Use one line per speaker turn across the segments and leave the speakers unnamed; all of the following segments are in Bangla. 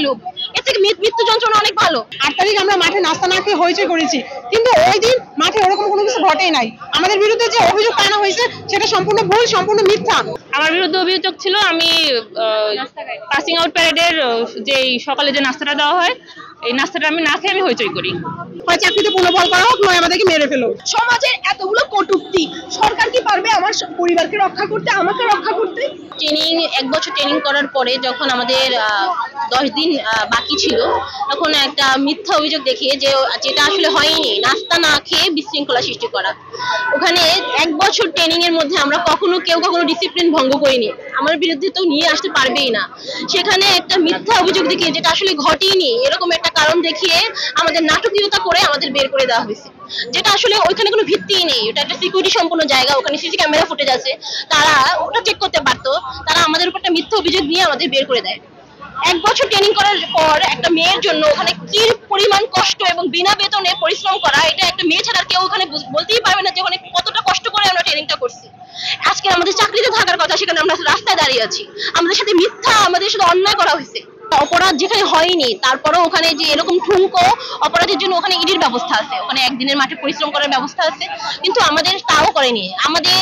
ফেলুক, এর থেকে মৃত্যু যন্ত্রণা অনেক ভালো।
8 তারিখ আমরা মাঠে নাস্তা না খেয়ে হইচই করেছি, কিন্তু ওই দিন মাঠে ওরকম কোনো কিছু ঘটেই নাই। আমাদের বিরুদ্ধে যে অভিযোগ আনা হয়েছে সেটা সম্পূর্ণ ভুল, সম্পূর্ণ মিথ্যা।
আমার বিরুদ্ধে অভিযোগ ছিল আমি পাসিং আউট প্যারেডের যে সকালে যে নাস্তাটা দেওয়া হয়, এই নাস্তাটা আমি না খেয়ে আমি হইচই করি।
হয় চাকরিতে পুনর্বহাল করা হোক, নয় আমাদেরকে মেরে ফেলুক।
সমাজের এতগুলো কটূক্তি, সরকার কি পারবে আমার পরিবারকে রক্ষা করতে, আমাকে রক্ষা করতে? ট্রেনিং 1 বছর ট্রেনিং করার পরে যখন আমাদের 10 দিন বাকি ছিল, তখন একটা মিথ্যা অভিযোগ দেখিয়ে যেটা আসলে হয়নি, নাস্তা না খেয়ে বিশৃঙ্খলা সৃষ্টি করা। ওখানে 1 বছর ট্রেনিং এর মধ্যে আমরা কখনো ডিসিপ্লিন ভঙ্গ করিনি, আমার বিরুদ্ধে তো নিয়ে আসতে পারবেই না। সেখানে একটা মিথ্যা অভিযোগ দেখিয়ে যেটা আসলে ঘটেনি এরকম একটা কারণ দেখিয়ে আমাদের নাটকীয়তা করে আমাদের বের করে দেওয়া হয়েছে, যেটা আসলে ওইখানে কোনো ভিত্তিই নেই। ওটা একটা সিকিউরিটি সম্পন্ন জায়গা, ওখানে সিসি ক্যামেরা ফুটেজ আছে, তারা ওটা চেক করতে পারতো। তারা আমাদের উপর একটা মিথ্যা অভিযোগ নিয়ে আমাদের বের করে দেয়। 1 বছর ট্রেনিং করার পর একটা মেয়ের জন্য ওখানে কি পরিমাণ কষ্ট এবং বিনা বেতনে পরিশ্রম করা, এটা একটা মেয়ে ছাড়া কেউ ওখানে বলতেই পারবে না যে ওখানে কতটা কষ্ট করে আমরা ট্রেনিংটা করছি। আজকে আমাদের চাকরিতে থাকার কথা, সেখানে আমরা রাস্তায় দাঁড়িয়ে আছি, আমাদের সাথে মিথ্যা, আমাদের সাথে অন্যায় করা হয়েছে। অপরাধ যেখানে হয়নি, তারপরেও ওখানে যে এরকম ঠুনকো অপরাধের জন্য ওখানে ইডির ব্যবস্থা আছে, ওখানে একদিনের মাঠে পরিশ্রম করার ব্যবস্থা আছে, কিন্তু আমাদের তাও করেনি। আমাদের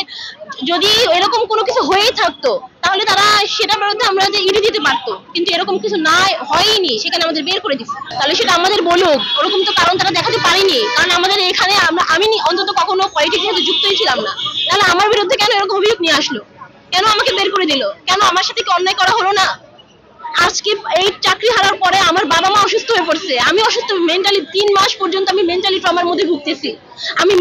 যদি এরকম কোনো কিছু হয়েই থাকতো তাহলে তারা সেটার বিরুদ্ধে আমরা যে ইডি দিতে পারতো, কিন্তু এরকম কিছু না হয়নি, সেখানে আমাদের বের করে দিচ্ছে। তাহলে সেটা আমাদের বলুক, ওরকম তো কারণ তারা দেখাতে পারেনি, কারণ আমাদের এখানে আমি অন্তত কখনো পলিটিক্সের সাথে যুক্তই ছিলাম না। তাহলে আমার বিরুদ্ধে কেন এরকম অভিযোগ নিয়ে আসলো, কেন আমাকে বের করে দিল, কেন আমার সাথে কি অন্যায় করা হলো না? আজকে এই চাকরি হারার পরে আমার বাবা মা অসুস্থ হয়ে পড়ছে, আমি অসুস্থ মেন্টালি, 3 মাস পর্যন্ত আমি মেন্টালি ট্রমার মধ্যে ভুগতেছি। আমি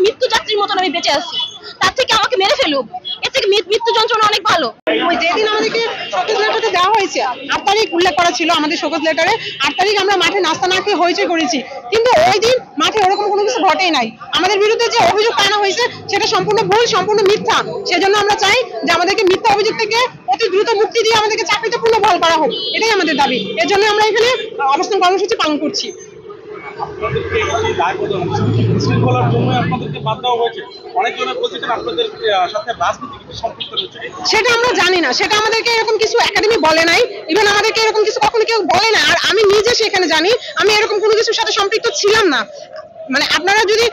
মৃত্যু যাত্রীর মতন আমি বেঁচে আছি, তার থেকে আমাকে মেরে ফেলুক, এর থেকে মৃত্যু যন্ত্রণা অনেক ভালো।
ওই যেদিন আমাদেরকে শোকজ লেটারটা দেওয়া হয়েছে, 8 তারিখ উল্লেখ করা ছিল আমাদের শোকজ লেটারে, 8 তারিখ আমরা মাঠে নাস্তা না খেয়ে হইচই করেছি, কিন্তু ওই দিন মাঠে ওরকম কোনো কিছু ঘটেই নাই। আমাদের বিরুদ্ধে যে অভিযোগ আনা হয়েছে সেটা সম্পূর্ণ ভুল, সম্পূর্ণ মিথ্যা। সেজন্য আমরা চাই যে আমাদেরকে মিথ্যা অভিযোগ থেকে অতি দ্রুত মুক্তি দিয়ে আমাদেরকে চাকরিতে পুনর্বহাল করা হোক, এটাই আমাদের দাবি। এর জন্য আমরা এখানে অবস্থান কর্মসূচি পালন করছি। সেটা আমরা জানি না, সেটা আমাদেরকে এরকম কিছু একাডেমি বলে নাই, ইভেন আমাদেরকে এরকম কিছু কখনো কেউ বলে না। আর আমি নিজে সেখানে জানি আমি এরকম কোনো কিছুর সাথে সম্পৃক্ত ছিলাম না। মানে তারা যদি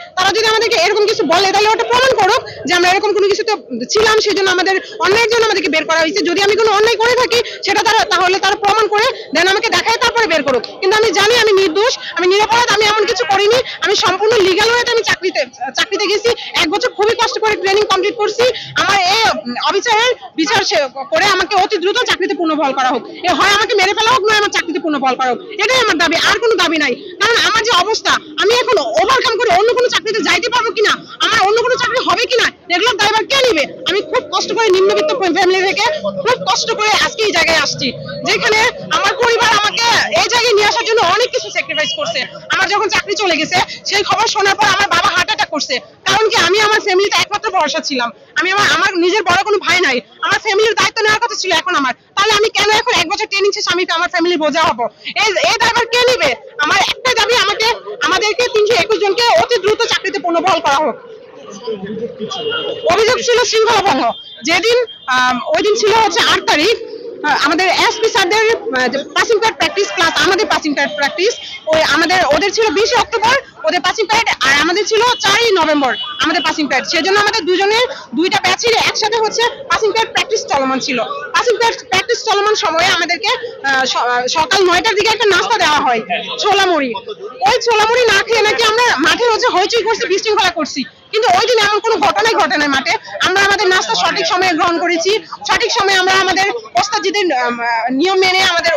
আমাদেরকে এরকম কিছু বলে তাহলে ওটা প্রমাণ করুক যে আমরা এরকম কোনো কিছুতে ছিলাম, সেজন্য আমাদের অন্যায়ের জন্য আমাদেরকে বের করা হয়েছে। যদি আমি কোনো অন্যায় করে থাকি সেটা তাহলে তারা প্রমাণ করে দেন আমাকে দেখায়, তারপরে বের করুক। কিন্তু আমি জানি আমি নির্দোষ, আমি নিরপরাধ, আমি এমন কিছু করিনি। আমি সম্পূর্ণ লিগ্যাল ওয়েতে আমি চাকরিতে গেছি, 1 বছর খুবই কষ্ট করে ট্রেনিং কমপ্লিট করছি। আমার এই অবিচারের বিচার করে আমাকে অতি দ্রুত চাকরিতে পুনর্বহাল করা হোক, হয় আমাকে মেরে ফেলা হোক, নয় আমার চাকরিতে পুনর্বহাল করা হোক, এটাই আমার দাবি, আর কোনো দাবি নাই। কারণ আমার যে অবস্থা, আমি এখন ওভারকাম করে অন্য কোনো চাকরিতে যাইতে পারবো কিনা, আমার অন্য কোনো চাকরি হবে কিনা, এগুলোর দায়ভার কে নিবে? আমি খুব কষ্ট করে নিম্নবিত্ত ফ্যামিলি থেকে খুব কষ্ট করে আজকে এই জায়গায় আসছি, যেখানে আমার পরিবার আমাকে এই জায়গায় নিয়ে আসার জন্য অনেক কিছু স্যাক্রিফাইস করছে। আমার যখন চাকরি চলে গেছে সেই খবর শোনার পর আমার বাবা হার্ট অ্যাটাক করছে, কারণ কি আমি আমার ফ্যামিলিতে একমাত্র ভরসা ছিলাম। আমি আমার নিজের বড় কোনো ভাই নাই, আমার ফ্যামিলির দায়িত্ব নেওয়ার কথা ছিল এখন আমার। তাহলে আমি কেন এখন 1 বছর ট্রেনিং শেষে আমি আমার ফ্যামিলির বোঝা হবো? এই দায়ভার কে নিবে? আমার একটাই দাবি, আমাদেরকে 321 জনকে অতি দ্রুত চাকরিতে পুনর্বহাল করা হোক। অভিযোগ ছিল শৃঙ্খলা ভঙ্গ। ওই দিন ছিল হচ্ছে 8 তারিখ, আমাদের এসপি স্যারদের পাসিং প্যাড প্র্যাকটিস প্লাস আমাদের পাসিং প্যাড প্র্যাকটিস। ওদের ছিল 20 অক্টোবর ওদের পাসিং প্যাড, আর আমাদের ছিল 4 নভেম্বর আমাদের পাসিং প্যাড। সেজন্য আমাদের দুইটা ব্যাচের একসাথে হচ্ছে পাসিং প্যাড প্র্যাকটিস চলমান ছিল। পাসিং প্যাড প্র্যাকটিস চলমান সময়ে আমাদেরকে সকাল 9টার দিকে একটা নাস্তা দেওয়া হয়, ছোলা মুড়ি। ওই ছোলা মুড়ি না খেয়ে নাকি আমরা মাঠে হচ্ছে হইচই করছি, বিশৃঙ্খলা করছি, কিন্তু ওই দিন এমন কোনো ঘটনাই ঘটে নাই মাঠে। আমরা আমাদের নাস্তা সঠিক সময়ে গ্রহণ করেছি, সঠিক সময়ে আমরা আমাদের ওস্তাদজিদের নিয়ম মেনে ওনাদের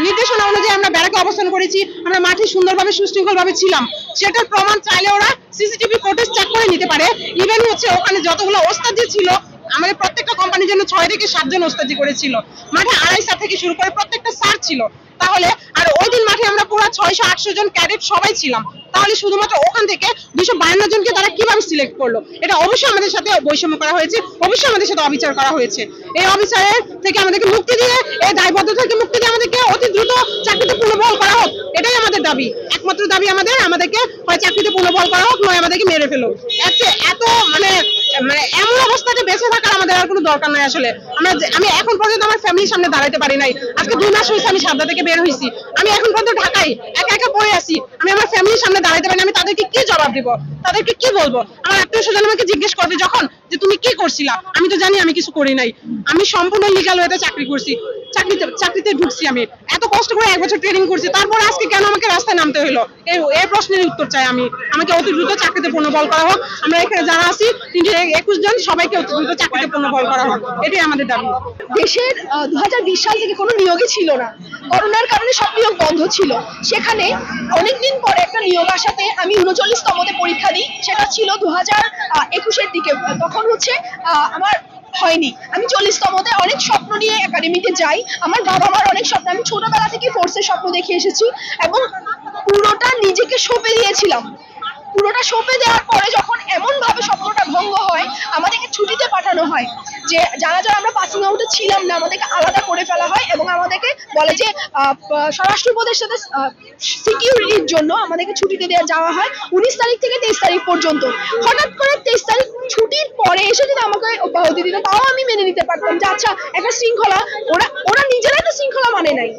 নির্দেশনা অনুযায়ী আমরা ব্যারাকে অবস্থান করেছি। আমরা মাঠে সুন্দরভাবে সুশৃঙ্খলভাবে ছিলাম, সেটার প্রমাণ চাইলে ওরা সিসিটিভি ফুটেজ চেক করে নিতে পারে। ইভেন হচ্ছে ওখানে যতগুলো ওস্তাদজি ছিল, আমাদের প্রত্যেকটা কোম্পানির জন্য 6 থেকে 7 জন ওস্তাদজি করেছিল। মাঠে 2.5 স্যার থেকে শুরু করে প্রত্যেকটা স্যার ছিল। তাহলে আর ওই দিন মাঠে আমরা পুরো 600-800 জন ক্যাডেট সবাই ছিলাম, তাহলে শুধুমাত্র ওখান থেকে 252 জনকে তারা কিভাবে সিলেক্ট করলো? এটা অবশ্যই আমাদের সাথে বৈষম্য করা হয়েছে, অবশ্যই আমাদের সাথে অবিচার করা হয়েছে। এই অবিচারের থেকে আমাদেরকে মুক্তি দিয়ে, এই দায়বদ্ধতা থেকে মুক্তি দিয়ে আমাদেরকে অতি দ্রুত চাকরিতে পুনর্বহাল করা হোক, এটাই আমাদের দাবি। দাবি, একমাত্র দাবি আমাদেরকে হয় চাকরিতে পুনর্বহাল করা হোক, নয় আমাদেরকে মেরে ফেলো। এত মানে এমন অবস্থাতে বেঁচে থাকার আমাদের আর কোনো দরকার নাই আসলে। আমি এখন পর্যন্ত আমার ফ্যামিলির সামনে দাঁড়াতে পারি নাই। আজকে 2 মাস হয়েছে আমি সারদা থেকে বের হয়েছি, আমি এখন পর্যন্ত ঢাকায় একা একা পড়ে আছি। আমি আমার ফ্যামিলির সামনে দাঁড়াতে পারি না। আমি তাদেরকে কি জবাব দিব, তাদেরকে কি বলবো? আমার আত্মীয় স্বজন আমাকে জিজ্ঞেস করবে যখন যে তুমি কি করছিলা, আমি তো জানি আমি কিছু করি নাই। আমি সম্পূর্ণ লিগ্যাল ওয়েতে চাকরি করছি, চাকরিতে ঢুকছি। আমি এত কষ্ট করে 1 বছর ট্রেনিং করছি, তারপর আজকে কেন আমাকে রাস্তায় নামতে হলো? এই প্রশ্নের উত্তর চাই আমি। আমাকে অতি দ্রুত চাকরিতে পুনর্বহাল করা হোক। আমরা এখানে যারা আছি 321 জন, সবাইকে অতি দ্রুত চাকরিতে পুনর্বহাল করা হোক, এটাই আমাদের দাবি।
দেশের 2020 সাল থেকে কোনো নিয়োগই ছিল না, করোনার কারণে সব নিয়োগ বন্ধ ছিল। সেখানে অনেকদিন পরে একটা নিয়োগ আসাতে আমি 39তমতে পরীক্ষা দিই, সেটা ছিল 2021-এর দিকে। তখন হচ্ছে আমার হয়নি। আমি 40তমতে অনেক স্বপ্ন নিয়ে একাডেমিতে যাই। আমার বাবা মার অনেক স্বপ্ন, আমি ছোটবেলা থেকে ফোর্সের স্বপ্ন দেখে এসেছি এবং পুরোটা নিজেকে সঁপে দিয়েছিলাম। পুরোটা সঁপে দেওয়ার পরে যখন এমন ভাবে স্বপ্নটা ভঙ্গ হয়, আমাদেরকে ছুটিতে পাঠানো হয়, যে যারা যারা আমরা পাসিং আউটে ছিলাম না আমাদেরকে আলাদা করে ফেলা হয় এবং আমাদেরকে বলে যে স্বরাষ্ট্র উপদেষ্টাদের সিকিউরিটির জন্য আমাদেরকে ছুটিতে যাওয়া হয় 19 তারিখ থেকে 23 তারিখ পর্যন্ত। হঠাৎ করে 23 তারিখ ছুটির পরে এসে যদি আমাকে অব্যাহতি দিত, তাও আমি মেনে নিতে পারতাম যে আচ্ছা একটা শৃঙ্খলা, ওরা নিজেরাই তো শৃঙ্খলা মানে নাই।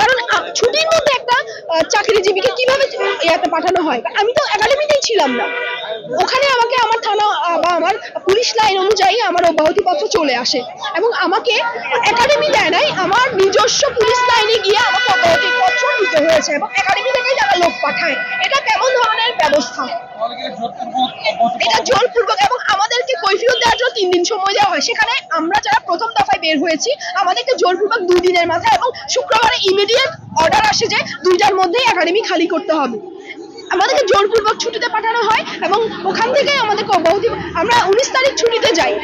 কারণ ছুটির মধ্যে একটা চাকরিজীবীকে কিভাবে একটা পাঠানো হয়? আমি তো একাডেমিতেই ছিলাম না, ওখানে আমাকে আমার থানা বা আমার পুলিশ লাইন অনুযায়ী আমার অব্যাহতি পত্র চলে আসে এবং আমাকে একাডেমি দেয় নাই, আমার নিজস্ব পুলিশ লাইনে গিয়ে আমাকে অব্যাহতি পত্র নিতে হয়েছে এবং একাডেমি থেকেই তারা লোক পাঠায়। এটা কেমন ধরনের ব্যবস্থা? এটা জোরপূর্বক, এবং আমাদেরকে কৈফিয়ত দেওয়ার জন্য 3 দিন সময় দেওয়া হয়। সেখানে আমরা যারা প্রথম দফায় বের হয়েছি আমাদেরকে জোরপূর্বক 2 দিনের মাথায় এবং শুক্রবারে ইমিডিয়েট অর্ডার আসে যে 2টার মধ্যেই একাডেমি খালি করতে হবে। আমাদেরকে জোরপূর্বক ছুটিতে পাঠানো হয় এবং ওখান থেকে আমাদেরকে অব্যাহতি, আমরা 19 তারিখ ছুটিতে যাই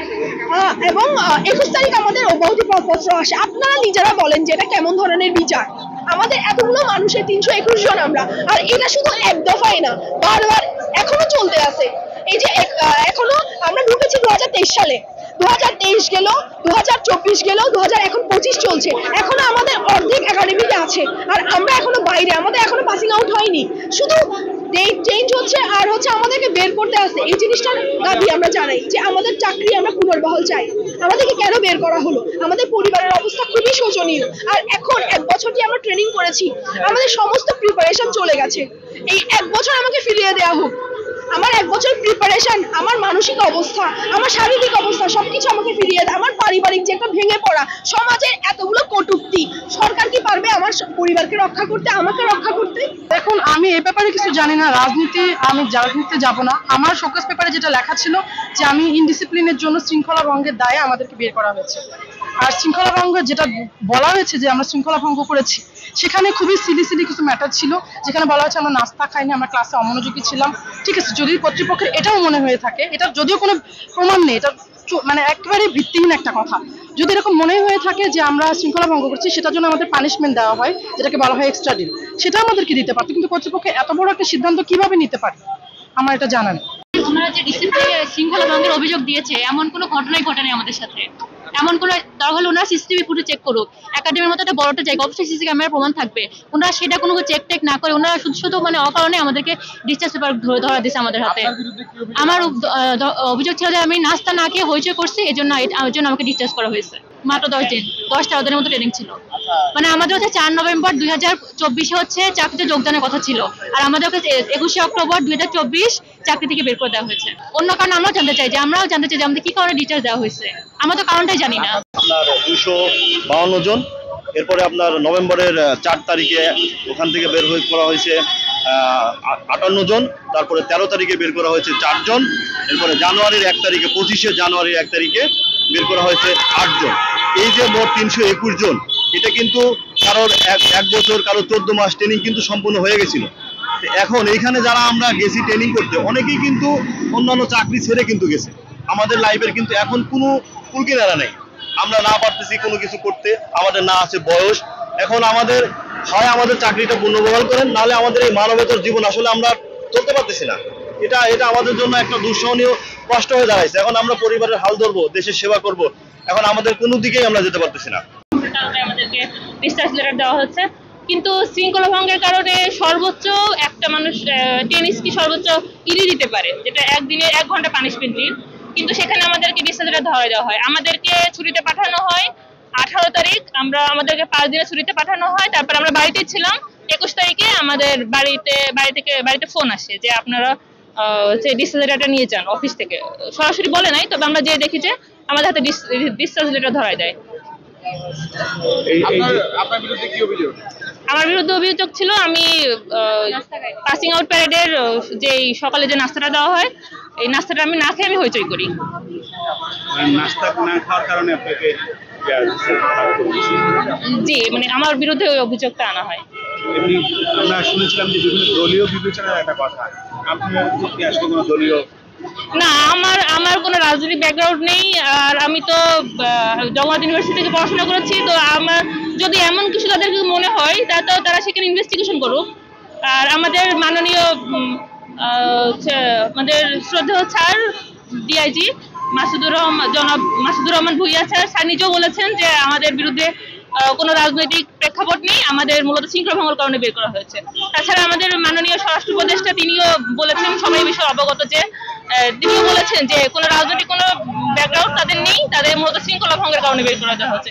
এবং 21 তারিখ আমাদের অব্যাহতি পত্র আসে। আপনারা নিজেরা বলেন যে এটা কেমন ধরনের বিচার? আমাদের এতগুলো মানুষের 321 জন আমরা, আর এটা শুধু এক দফায় না, বারবার এখনো চলতে আছে। এই যে এখনো আমরা ঢুকেছি 2023 সালে, 2023 গেল, 2024 গেল, এখন 25 চলছে, এখনো আমাদের অর্ধেক একাডেমিতে আছে আর আমরা এখনো বাইরে, আমাদের এখনো পাসিং আউট হয়নি। শুধু ডেট চেঞ্জ হচ্ছে আর হচ্ছে আমাদেরকে বের করতে আসছে। এই জিনিসটার দাবি আমরা জানাই যে আমাদের চাকরি আমরা পুনর্বহাল চাই। আমাদেরকে কেন বের করা হলো? আমাদের পরিবারের অবস্থা খুবই শোচনীয়। আর এখন 1 বছর যে আমরা ট্রেনিং করেছি, আমাদের সমস্ত প্রিপারেশন চলে গেছে। এই 1 বছর আমাকে ফিরিয়ে দেওয়া হোক। আমার 1 বছর প্রিপারেশন, আমার মানসিক অবস্থা, আমার শারীরিক অবস্থা সবকিছু আমাকে ফিরিয়ে দেয়। আমার পারিবারিক যে একটা ভেঙে পড়া, সমাজের এতগুলো কটূক্তি, সরকার কি পারবে আমার পরিবারকে রক্ষা করতে, আমাকে রক্ষা করতে?
দেখুন, আমি এই ব্যাপারে কিছু জানি না, আমি রাজনীতিতে যাব না। আমার শোকজ পেপারে যেটা লেখা ছিল যে আমি ইনডিসিপ্লিনের জন্য শৃঙ্খলা ভঙ্গের দায়ে আমাদেরকে বের করা হয়েছে। আর শৃঙ্খলা ভঙ্গ যেটা বলা হয়েছে যে আমরা শৃঙ্খলা ভঙ্গ করেছি, সেখানে খুবই সিলি কিছু ম্যাটার ছিল, যেখানে বলা হয়েছে আমরা নাস্তা খাইনি, আমরা ক্লাসে অমনোযোগী ছিলাম। ঠিক আছে, যদি কর্তৃপক্ষের এটাও মনে হয়ে থাকে, এটা যদিও কোনো প্রমাণ নেই, এটা মানে একেবারে ভিত্তিহীন একটা কথা, যদি এরকম মনে হয়ে থাকে যে আমরা শৃঙ্খলা ভঙ্গ করছি, সেটার জন্য আমাদের পানিশমেন্ট দেওয়া হয়, যেটাকে বলা হয় এক্সট্রা ডিল, সেটা আমাদেরকে দিতে পারতো। কিন্তু কর্তৃপক্ষ এত বড় একটা সিদ্ধান্ত কিভাবে নিতে পারে আমার এটা জানা নেই।
ওনারা যে ডিসিপ্লিন শৃঙ্খলা ভঙ্গের অভিযোগ দিয়েছে, এমন কোনো ঘটনাই ঘটেনি আমাদের সাথে। এমন কোনো দরকার হলে ওনারা সিসিটিভি ফুটেজ চেক করুক। একাডেমির মতো একটা বড়টা জায়গা, অবশ্যই সিসি ক্যামেরার প্রমাণ থাকবে। ওনারা সেটা কোনো চেক টেক না করে ওনারা শুধু মানে অকারণে আমাদেরকে ডিসচার্জ পেপার ধরা দিয়েছে আমাদের হাতে। আমার অভিযোগ ছিল যে আমি নাস্তা না খেয়ে হইচই করছি, এই জন্য আমাকে ডিসচার্জ করা হয়েছে। মাত্র 10 দিন, 10-13 দিনের মতো ট্রেনিং ছিল। মানে আমাদের হচ্ছে 4 নভেম্বর 2024 হচ্ছে চাকরিতে যোগদানের কথা ছিল, আর আমাদের হচ্ছে 21 অক্টোবর 2024 চাকরি থেকে বের করে দেওয়া হয়েছে। অন্য কারণ আমরাও জানতে চাই যে আমাদের কি কারণে ডিসচার্জ দেওয়া হয়েছে, আমরা তো কারণটাই জানি না।
আপনার 252 জন, এরপরে আপনার নভেম্বরের 4 তারিখে ওখান থেকে বের করা হয়েছে 58 জন, তারপরে 13 তারিখে বের করা হয়েছে 4 জন, এরপরে জানুয়ারির 1 তারিখে 25শে জানুয়ারির 1 তারিখে বের করা হয়েছে 8 জন। এই যে মোট 321 জন, এটা কিন্তু কারোর 1 বছর, কারো 14 মাস ট্রেনিং কিন্তু সম্পূর্ণ হয়ে গেছিল। এখন এইখানে যারা আমরা গেছি ট্রেনিং করতে, অনেকেই কিন্তু অন্যান্য চাকরি ছেড়ে কিন্তু গেছে। আমাদের লাইফের কিন্তু এখন কোনো কুলকিনারা নেই, আমরা না পারতেছি কোনো কিছু করতে, আমাদের না আছে বয়স। এখন আমাদের হয় আমাদের চাকরিটা পুনর্বহাল করেন, নাহলে আমাদের এই মানবেতর জীবন আসলে আমরা চলতে পারতেছি না। এটা আমাদের জন্য একটা দুঃসহনীয় কষ্ট হয়ে দাঁড়াইছে। এখন আমরা পরিবারের হাল ধরবো, দেশের সেবা করব, এখন আমাদের কোনো দিকেই আমরা যেতে পারতেছি না।
আমাদেরকে ডিসচার্জ লেটার দেওয়া হচ্ছে,
কিন্তু শৃঙ্খলা ভঙ্গের কারণে সর্বোচ্চ একটা মানুষ টেনিস কি সর্বোচ্চ ইডি দিতে পারে, যেটা একদিনে 1 ঘন্টা পানিশমেন্ট দিন, কিন্তু সেখানে আমাদেরকে ডিসচার্জটা ধরে দেওয়া হয়, আমাদেরকে ছুটিতে পাঠানো হয় 18 তারিখ, আমাদেরকে 5 দিনের ছুটিতে পাঠানো হয়। তারপর আমরা বাড়িতে ছিলাম। 21 তারিখে আমাদের বাড়িতে ফোন আসে যে আপনারা যে ডিসচার্জ লেটারটা নিয়ে যান অফিস থেকে। সরাসরি বলে নাই, তবে আমরা যে দেখি যে আমাদের হাতে ডিসচার্জ লেটার ধরায় দেয়।
আপনার বিরুদ্ধে কি অভিযোগ?
আমার বিরুদ্ধে অভিযোগ ছিল আমি পাসিং আউট প্যারেডের যে সকালে যে নাস্তাটা দেওয়া হয়, এই নাস্তাটা আমি না খেয়ে আমি হইচই করি।
নাস্তা না খাওয়ার কারণে আপনাকে
জি, মানে আমার বিরুদ্ধে ওই অভিযোগটা আনা হয়।
এমনি আমরা শুনেছিলাম যে বিভিন্ন দলীয় বিবেচনার একটা কথা, আপনার কি আসলে কোনো দলীয়?
না, আমার কোনো রাজনৈতিক ব্যাকগ্রাউন্ড নেই, আর আমি তো জগন্নাথ ইউনিভার্সিটি থেকে পড়াশোনা করেছি। তো আমার যদি এমন কিছু তাদেরকে মনে হয় তাতেও তারা সেখানে ইনভেস্টিগেশন করুক। আর আমাদের মাননীয় আমাদের শ্রদ্ধেয় স্যার ডিআইজি জনাব মাসুদুর রহমান ভূঁইয়া স্যার নিজেও বলেছেন যে আমাদের বিরুদ্ধে কোনো রাজনৈতিক প্রেক্ষাপট নেই, আমাদের মূলত শৃঙ্খলা ভঙ্গের কারণে বের করা হয়েছে। তাছাড়া আমাদের মাননীয় স্বরাষ্ট্র উপদেষ্টা তিনিও বলেছেন, সবাই বিষয়ে অবগত, যে তিনিও বলেছেন যে কোনো রাজনৈতিক কোনো ব্যাকগ্রাউন্ড তাদের নেই, তাদের মূলত শৃঙ্খলা ভঙ্গের কারণে বের করা দেওয়া হচ্ছে।